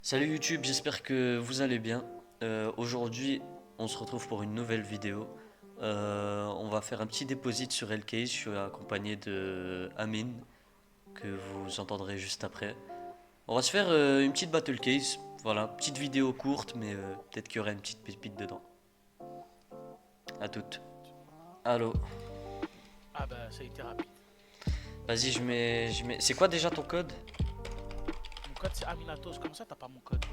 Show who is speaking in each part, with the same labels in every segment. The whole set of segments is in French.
Speaker 1: Salut YouTube, j'espère que vous allez bien. Aujourd'hui, on se retrouve pour une nouvelle vidéo. On va faire un petit déposit sur L-Case. Je suis accompagné de Amin, que vous entendrez juste après. On va se faire une petite battle case. Voilà, petite vidéo courte, mais peut-être qu'il y aura une petite pépite dedans. À toutes. Allô.
Speaker 2: Ah bah ça a été rapide.
Speaker 1: Vas-y, je mets. C'est quoi déjà ton code?
Speaker 2: Mon code c'est Aminatos, comme ça t'as pas mon code.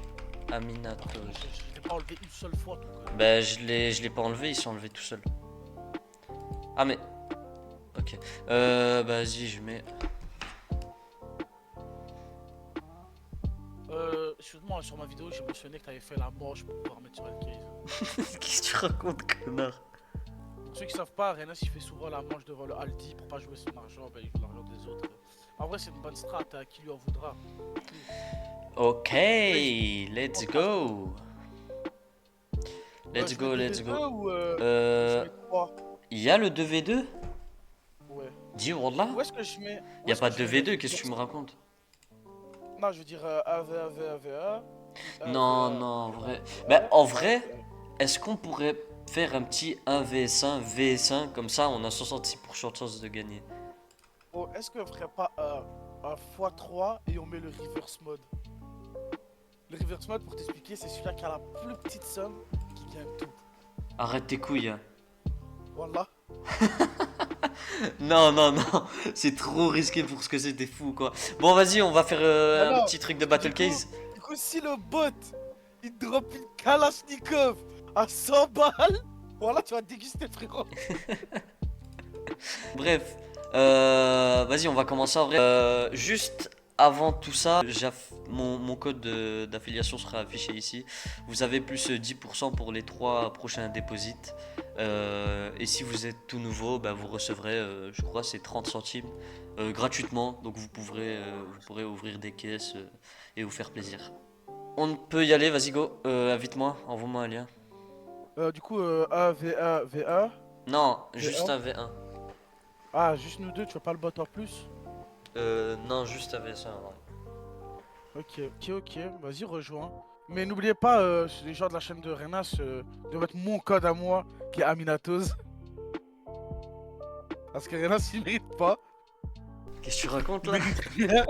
Speaker 1: Aminatos.
Speaker 2: Je l'ai pas enlevé une seule fois ton code.
Speaker 1: Ben je l'ai pas enlevé, ils sont enlevés tout seuls. Ah mais. Ok. Bah, vas-y, je mets.
Speaker 2: Excuse-moi, sur ma vidéo j'ai mentionné que t'avais fait la manche pour pouvoir mettre sur L-Case.
Speaker 1: Qu'est-ce que tu racontes, connard?
Speaker 2: Pour ceux qui savent pas, Renas il fait souvent la manche devant le Aldi pour pas jouer son argent, bah il joue l'argent des autres. En vrai c'est une bonne strat, hein, qui lui en voudra.
Speaker 1: Ok,
Speaker 2: Ouais,
Speaker 1: let's go. Let's
Speaker 2: je mets
Speaker 1: go,
Speaker 2: deux
Speaker 1: let's
Speaker 2: v 2
Speaker 1: go.
Speaker 2: ou je
Speaker 1: Euh.
Speaker 2: mets 3.
Speaker 1: Il y a le 2v2?
Speaker 2: Ouais.
Speaker 1: Dis, Wallah?
Speaker 2: Où est-ce que je mets.
Speaker 1: Il
Speaker 2: Où
Speaker 1: y a
Speaker 2: est-ce
Speaker 1: pas
Speaker 2: que
Speaker 1: de
Speaker 2: je mets mes
Speaker 1: 2v2, qu'est-ce que tu me
Speaker 2: reverse.
Speaker 1: racontes?
Speaker 2: Non, je veux dire AV, AV, AVA.
Speaker 1: Non,
Speaker 2: AVA,
Speaker 1: non, en vrai. Bah,
Speaker 2: AVA,
Speaker 1: en vrai,
Speaker 2: AVA.
Speaker 1: est-ce qu'on pourrait faire un petit 1vs1, vs1, comme ça on a 66% de chance de gagner?
Speaker 2: Oh, est-ce qu'on ferait pas un x3 et on met le reverse mode? Le reverse mode, pour t'expliquer, c'est celui-là qui a la plus petite somme qui gagne tout.
Speaker 1: Arrête tes couilles, hein.
Speaker 2: Voilà.
Speaker 1: Non, non, non, c'est trop risqué pour ce que c'était fou, quoi. Bon, vas-y, on va faire
Speaker 2: Ah
Speaker 1: un
Speaker 2: non,
Speaker 1: petit truc de
Speaker 2: parce que
Speaker 1: battle case.
Speaker 2: si le bot il drop une Kalashnikov à 100 balles, voilà, tu vas déguster, frérot.
Speaker 1: Bref, vas-y, on va commencer en vrai. Juste avant tout ça, mon code d'affiliation sera affiché ici. Vous avez plus 10% pour les 3 prochains déposits. Et si vous êtes tout nouveau, bah, vous recevrez, je crois, c'est 30 centimes gratuitement. Donc vous pourrez ouvrir des caisses et vous faire plaisir. On peut y aller, vas-y go, invite-moi, envoie-moi un lien.
Speaker 2: Du coup, A, VA, VA,
Speaker 1: Non, juste
Speaker 2: VA.
Speaker 1: un V1.
Speaker 2: Ah, juste nous deux, tu veux pas le bot en plus?
Speaker 1: Non, juste un V1 en vrai.
Speaker 2: Ok, ok, ok, vas-y, rejoins. Mais n'oubliez pas, les gens de la chaîne de Renas, de mettre mon code à moi, qui est Aminatos. Parce que Renas, il mérite pas.
Speaker 1: Qu'est-ce que tu racontes
Speaker 2: Il
Speaker 1: là?
Speaker 2: mérite rien.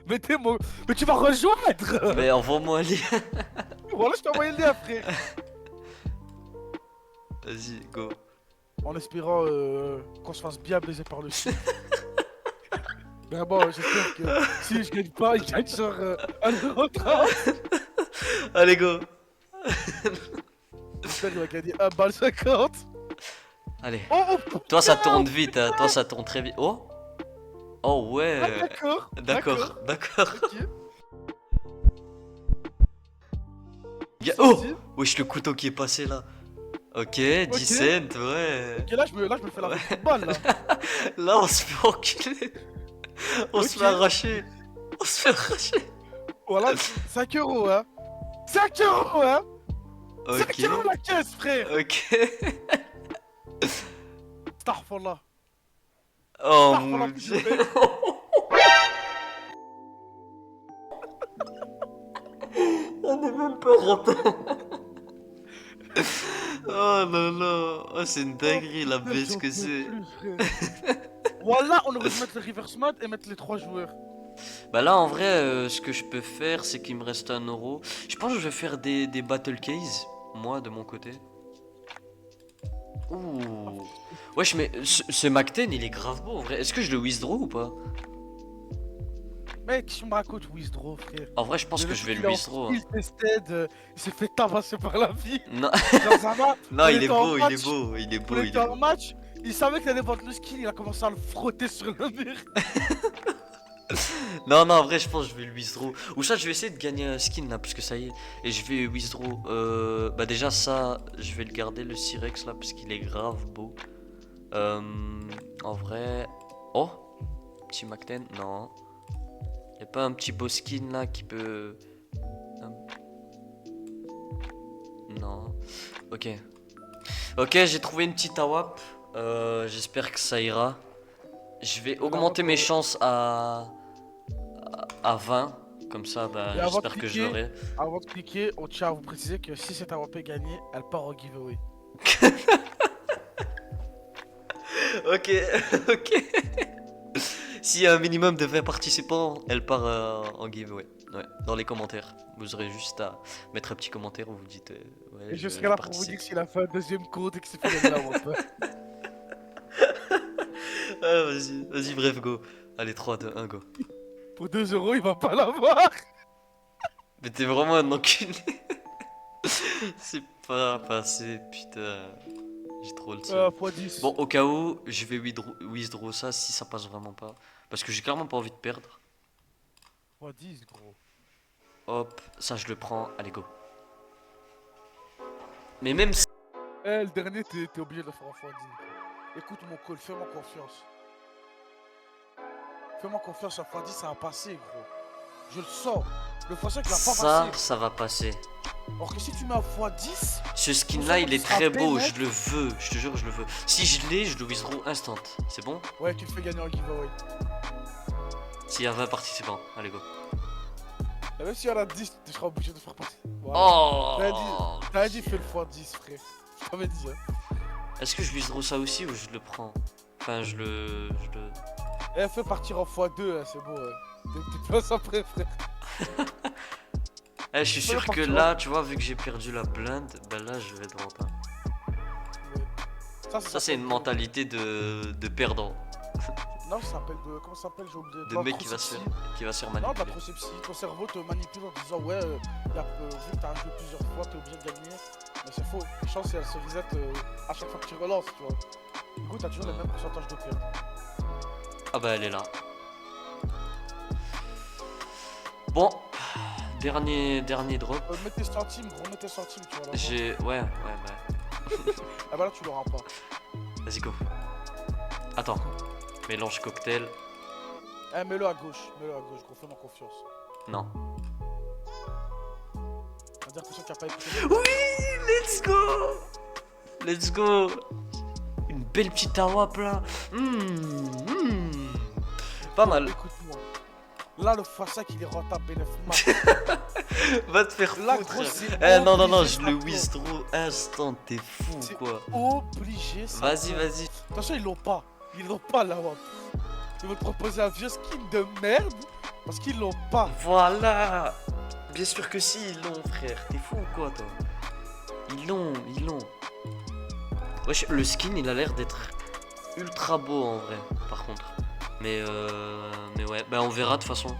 Speaker 2: Mettez mon. Mais tu vas rejoindre.
Speaker 1: Mais envoie-moi un lien.
Speaker 2: Voilà, je t'ai envoyé le lien, frère.
Speaker 1: Vas-y, go.
Speaker 2: En espérant qu'on se fasse bien baiser par le chien. Mais bon, j'espère que si je gagne pas, il gagne genre 1,30 €.
Speaker 1: Allez, go.
Speaker 2: J'espère qu'il va gagner 1,50 $.
Speaker 1: Allez.
Speaker 2: Oh, oh
Speaker 1: Toi, ça
Speaker 2: putain.
Speaker 1: tourne vite, hein. Toi, ça tourne très vite. Oh. Oh,
Speaker 2: Ah,
Speaker 1: ouais.
Speaker 2: d'accord,
Speaker 1: D'accord,
Speaker 2: d'accord.
Speaker 1: d'accord.
Speaker 2: Ok, c'est
Speaker 1: Oh.
Speaker 2: parti.
Speaker 1: Wesh, le couteau qui est passé là. Ok, 10
Speaker 2: Ok.
Speaker 1: cents, ouais.
Speaker 2: Ok, là, je me fais la
Speaker 1: Ouais.
Speaker 2: retour de balle, là.
Speaker 1: Là, on se fait enculer. On se
Speaker 2: Ok.
Speaker 1: fait arracher. On se fait arracher.
Speaker 2: Voilà, 5 €, hein. 5 €, hein.
Speaker 1: Ok.
Speaker 2: 5 € la caisse, frère.
Speaker 1: Ok.
Speaker 2: Starfallah.
Speaker 1: Oh
Speaker 2: Starfallah,
Speaker 1: mon
Speaker 2: s'il
Speaker 1: dieu.
Speaker 2: te plaît.
Speaker 1: On est même pas raté. Oh là là. Oh, c'est une
Speaker 2: Oh
Speaker 1: dinguerie la
Speaker 2: putain,
Speaker 1: baisse
Speaker 2: j'en
Speaker 1: que
Speaker 2: peux
Speaker 1: c'est.
Speaker 2: plus, frère. Voilà, on aurait dû mettre le reverse mode et mettre les 3 joueurs.
Speaker 1: Bah là en vrai ce que je peux faire c'est qu'il me reste 1 euro. Je pense que je vais faire des battle case, moi de mon côté.
Speaker 2: Ah,
Speaker 1: Ouh.
Speaker 2: faut que
Speaker 1: Wesh mais ce Macten il est grave beau en vrai. Est-ce que je le withdraw ou pas?
Speaker 2: Mec, je me raconte withdraw, frère.
Speaker 1: En vrai je pense
Speaker 2: Le
Speaker 1: que
Speaker 2: mec,
Speaker 1: je vais
Speaker 2: il
Speaker 1: le
Speaker 2: est en
Speaker 1: withdraw, hein.
Speaker 2: skill tested, il s'est fait tabasser par la vie.
Speaker 1: Non,
Speaker 2: Genre, Zama,
Speaker 1: non
Speaker 2: on
Speaker 1: il est
Speaker 2: était en
Speaker 1: beau, il est
Speaker 2: match,
Speaker 1: beau, il est
Speaker 2: on
Speaker 1: beau, il
Speaker 2: était
Speaker 1: est
Speaker 2: en
Speaker 1: beau.
Speaker 2: match, il savait qu'il allait vendre le skin, il a commencé à le frotter sur le mur.
Speaker 1: Non non en vrai je pense que je vais le withdraw. Ou ça je vais essayer de gagner un skin là parce que ça y est. Et je vais withdraw. Bah déjà ça je vais le garder le Cyrex là parce qu'il est grave beau. Euh, En vrai. Oh! Petit Macten? Non. Y'a pas un petit beau skin là qui peut. Non. Ok. Ok, j'ai trouvé une petite AWAP. J'espère que ça ira. Je vais
Speaker 2: La
Speaker 1: augmenter
Speaker 2: map,
Speaker 1: mes chances à 20. Comme ça, bah,
Speaker 2: Et avant de
Speaker 1: j'espère que je
Speaker 2: cliquer,
Speaker 1: l'aurai.
Speaker 2: avant de cliquer, on tient à vous préciser que si cette AWP est gagnée, elle part en giveaway.
Speaker 1: Ok, ok. S'il y a un minimum de 20 participants, elle part en giveaway. Ouais, dans les commentaires. Vous aurez juste à mettre un petit commentaire où vous dites ouais,
Speaker 2: Et je serai
Speaker 1: je
Speaker 2: là pour vous dire
Speaker 1: participe.
Speaker 2: s'il a fait un deuxième compte et que c'est fait gagner la AWP.
Speaker 1: Ah, vas-y, vas-y, bref, go. Allez, 3, 2, 1, go.
Speaker 2: Pour 2 euros, il va pas l'avoir.
Speaker 1: Mais t'es vraiment un enculé. C'est pas passé, putain. J'ai trop le seum.
Speaker 2: x10.
Speaker 1: Bon, au cas où, je vais withdraw ça si ça passe vraiment pas. Parce que j'ai clairement pas envie de perdre.
Speaker 2: x10, gros.
Speaker 1: Hop, ça je le prends. Allez, go. Mais même si...
Speaker 2: Eh, le dernier, t'es obligé de le faire en x10. Écoute mon call, fais-moi confiance. Fais-moi confiance, en x10, ça va passer, gros. Je le sens. Le x5, il va pas
Speaker 1: ça,
Speaker 2: passer.
Speaker 1: ça va passer.
Speaker 2: Alors que si tu mets un x10,
Speaker 1: Ce skin là, il est
Speaker 2: sera
Speaker 1: très beau.
Speaker 2: bénef.
Speaker 1: Je le veux. Je te jure, je le veux. Si je l'ai, je le withdraw instant. C'est bon?
Speaker 2: ouais, tu le fais gagner en giveaway.
Speaker 1: S'il y a 20 participants. Allez, go.
Speaker 2: Et même s'il y en a 10, tu seras obligé de faire passer. Voilà.
Speaker 1: Oh!
Speaker 2: T'as dit, fais le x10, frère. Je t'avais dit, hein.
Speaker 1: Est-ce que je withdraw ça aussi ou je le prends? Enfin, je le...
Speaker 2: Eh, fais partir en x2, hein, c'est bon. T'es pas ça près, frère.
Speaker 1: Eh, je suis sûr que là, tu vois, vu que j'ai perdu la blinde, ben là, je vais drop. Hein.
Speaker 2: Ouais.
Speaker 1: Ça, c'est une mentalité de perdant.
Speaker 2: Non, ça s'appelle de. Comment ça s'appelle? J'ai oublié.
Speaker 1: De mec qui va se faire
Speaker 2: Non, de la
Speaker 1: manipuler.
Speaker 2: prosepsie. Ton cerveau te manipule en disant ouais, vu que t'as joué plusieurs fois, t'es obligé de gagner. Mais c'est faux. Les chances, elles se reset à chaque fois que tu relances, tu vois. Du coup, t'as toujours le même pourcentage de perte.
Speaker 1: Ah bah, elle est là. Bon, dernier drop.
Speaker 2: Mets tes centimes, gros, mets tes centimes, tu vois.
Speaker 1: J'ai... Ouais, bah...
Speaker 2: Ah bah là, tu l'auras pas.
Speaker 1: Vas-y, go. Attends. Mélange cocktail.
Speaker 2: Eh, mets-le à gauche, gros, fais-moi confiance.
Speaker 1: Non.
Speaker 2: On va dire que ceux qui a pas écouté.
Speaker 1: Oui, let's go. Let's go. Une belle petite awap là. Pas mal.
Speaker 2: Écoute-moi. Là, le x5, il est rentable, bénéf max.
Speaker 1: Va te faire
Speaker 2: Là,
Speaker 1: foutre.
Speaker 2: gros, c'est
Speaker 1: Eh non, non, non,
Speaker 2: obligé,
Speaker 1: je le
Speaker 2: ça
Speaker 1: withdraw instant. T'es fou
Speaker 2: C'est
Speaker 1: quoi.
Speaker 2: obligé, ça.
Speaker 1: Vas-y, vas-y.
Speaker 2: Attention, ils l'ont pas. Ils l'ont pas, la WAP. Ils vont te proposer un vieux skin de merde parce qu'ils l'ont pas.
Speaker 1: Voilà. Bien sûr que si, ils l'ont, frère. T'es fou ou quoi, toi? Ils l'ont. Wesh, le skin, il a l'air d'être ultra beau en vrai, par contre. Mais ouais, bah on verra de toute façon.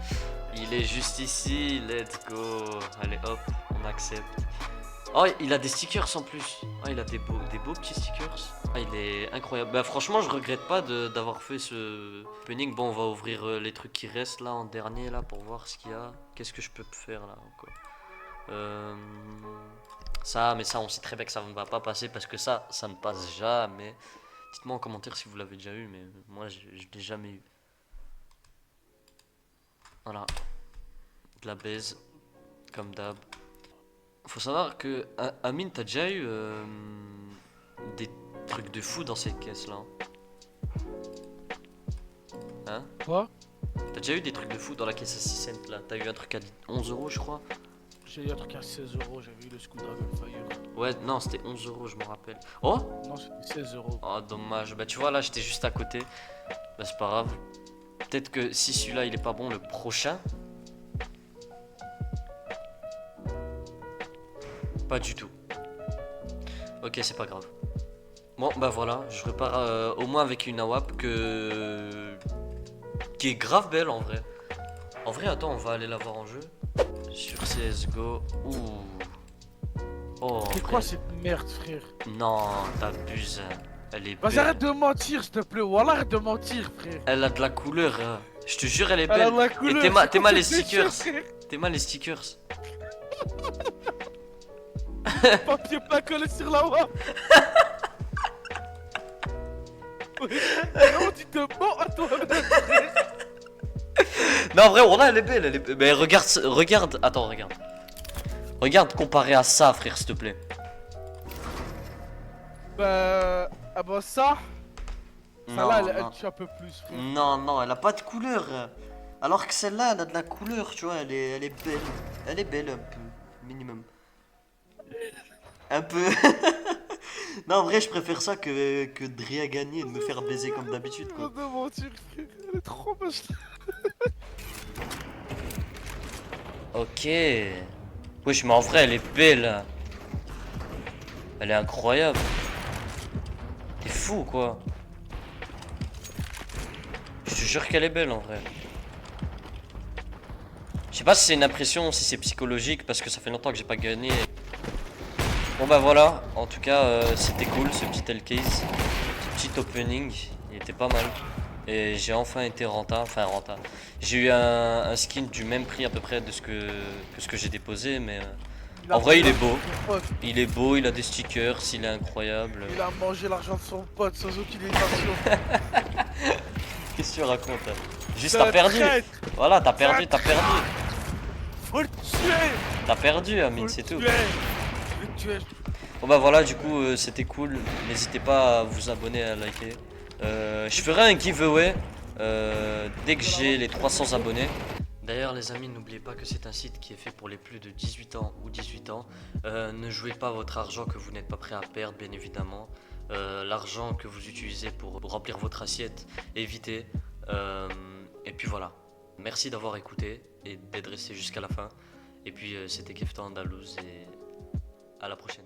Speaker 1: Il est juste ici, let's go. Allez hop, on accepte. Oh, il a des stickers en plus. Ah, il a des beaux petits stickers. Ah, il est incroyable. Bah franchement, je regrette pas d'avoir fait ce opening. Bon, on va ouvrir les trucs qui restent là en dernier là pour voir ce qu'il y a. Qu'est-ce que je peux faire là encore? Ça, mais ça, on sait très bien que ça ne va pas passer parce que ça ne passe jamais. Dites-moi en commentaire si vous l'avez déjà eu, mais moi, je l'ai jamais eu. Voilà. De la baise, comme d'hab. Faut savoir que, Amine, t'as déjà eu des trucs de fou dans cette caisse-là. Hein?
Speaker 2: Quoi?
Speaker 1: T'as déjà eu des trucs de fou dans la caisse à 6 cents là? T'as eu un truc à 11 euros, je crois?
Speaker 2: J'ai eu un truc à 16 euros, j'avais eu le Scoot Dragonfire.
Speaker 1: Ouais, non, c'était 11 euros, je me rappelle. Oh!
Speaker 2: Non, c'était 16 euros.
Speaker 1: Oh, dommage. Bah, tu vois, là, j'étais juste à côté. Bah, c'est pas grave. Peut-être que si celui-là, il est pas bon, le prochain. Pas du tout. Ok, c'est pas grave. Bon, bah voilà. Je repars au moins avec une AWAP qui est grave belle en vrai. En vrai, attends, on va aller la voir en jeu. Sur CSGO. Ouh. Oh,
Speaker 2: C'est quoi cette merde, frère?
Speaker 1: Non, t'abuses. Elle est
Speaker 2: Vas-y,
Speaker 1: belle.
Speaker 2: arrête de mentir, s'il te plaît. Voilà, arrête de mentir, frère.
Speaker 1: Elle a de la couleur. Je te jure, elle est
Speaker 2: Elle a
Speaker 1: belle.
Speaker 2: de la couleur.
Speaker 1: Et
Speaker 2: c'est
Speaker 1: t'es
Speaker 2: quoi
Speaker 1: mal les
Speaker 2: cette
Speaker 1: stickers.
Speaker 2: déchire, frère?
Speaker 1: T'es mal les stickers.
Speaker 2: Papier pas collé sur la WAP. Non, tu te mens à toi-même, frère.
Speaker 1: Non, en vrai, voilà, elle est belle. Mais regarde. Attends, regarde. Regarde comparé à ça, frère, s'il te plaît.
Speaker 2: Bah. Ah bah ça.
Speaker 1: Non,
Speaker 2: Ça là, elle
Speaker 1: non.
Speaker 2: tue un peu plus, frère.
Speaker 1: Non, non, elle a pas de couleur. Alors que celle-là, elle a de la couleur, tu vois, elle est belle. Elle est belle un peu, minimum. Un peu. Non, en vrai, je préfère ça que de rien gagner et de me faire baiser comme d'habitude, quoi.
Speaker 2: De mentir, frère. Elle est trop moche.
Speaker 1: Ok. Wesh, mais en vrai, elle est belle. Elle est incroyable. T'es fou, quoi. Je te jure qu'elle est belle, en vrai. Je sais pas si c'est une impression, si c'est psychologique, parce que ça fait longtemps que j'ai pas gagné. Bon bah voilà, en tout cas, c'était cool ce petit Hellcase. Ce petit opening, il était pas mal. Et j'ai enfin été renta, enfin renta. J'ai eu un skin du même prix à peu près de ce que j'ai déposé, mais en vrai il est beau. Il est beau, il a des stickers, il est incroyable.
Speaker 2: Il a mangé l'argent de son pote sans aucune hésitation.
Speaker 1: Qu'est-ce que tu racontes? Juste
Speaker 2: C'est
Speaker 1: t'as
Speaker 2: un
Speaker 1: perdu.
Speaker 2: traître.
Speaker 1: Voilà, t'as perdu, t'as perdu.
Speaker 2: Faut le tuer.
Speaker 1: T'as perdu, Amine,
Speaker 2: Faut
Speaker 1: c'est
Speaker 2: le
Speaker 1: tout.
Speaker 2: tuer. Faut le tuer.
Speaker 1: Bon bah voilà, du coup c'était cool. N'hésitez pas à vous abonner, à liker. Je ferai un giveaway dès que j'ai les 300 abonnés. D'ailleurs les amis, n'oubliez pas que c'est un site qui est fait pour les plus de 18 ans ou 18 ans. Ne jouez pas votre argent que vous n'êtes pas prêt à perdre, bien évidemment. L'argent que vous utilisez pour remplir votre assiette, évitez. Et puis voilà. Merci d'avoir écouté et d'être resté jusqu'à la fin. Et puis c'était Kefta Andalouse et à la prochaine.